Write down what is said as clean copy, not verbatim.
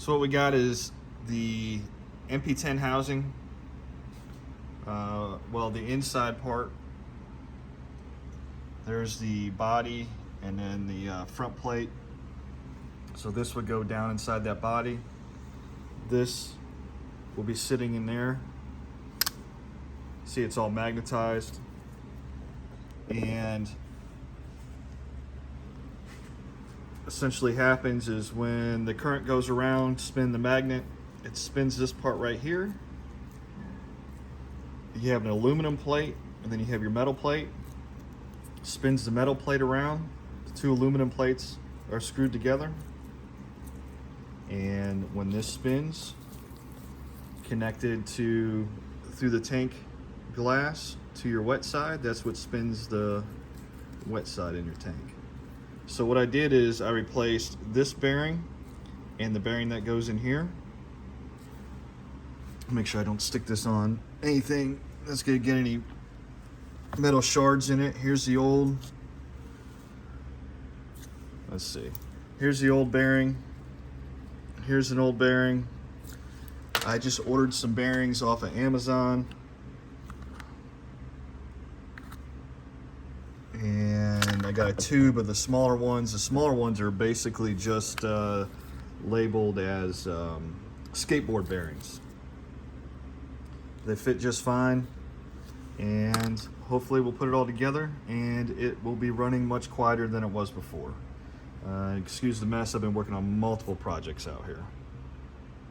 So what we got is the MP10 housing. Well, the inside part. There's the body and then the front plate. So this would go down inside that body. This will be sitting in there. See, it's all magnetized. And essentially happens is when the current goes around, spin the magnet, it spins this part right here. You have an aluminum plate, and then you have your metal plate. Spins the metal plate around. The two aluminum plates are screwed together. And when this spins, connected through the tank glass to your wet side, that's what spins the wet side in your tank. So what I did is I replaced this bearing and the bearing that goes in here. Make sure I don't stick this on anything that's gonna get any metal shards in it. Here's the old, let's see, here's the old bearing. Here's an old bearing. I just ordered some bearings off of Amazon. And I got a tube of the smaller ones. The smaller ones are basically just labeled as skateboard bearings. They fit just fine, and hopefully we'll put it all together and it will be running much quieter than it was before. Excuse the mess, I've been working on multiple projects out here.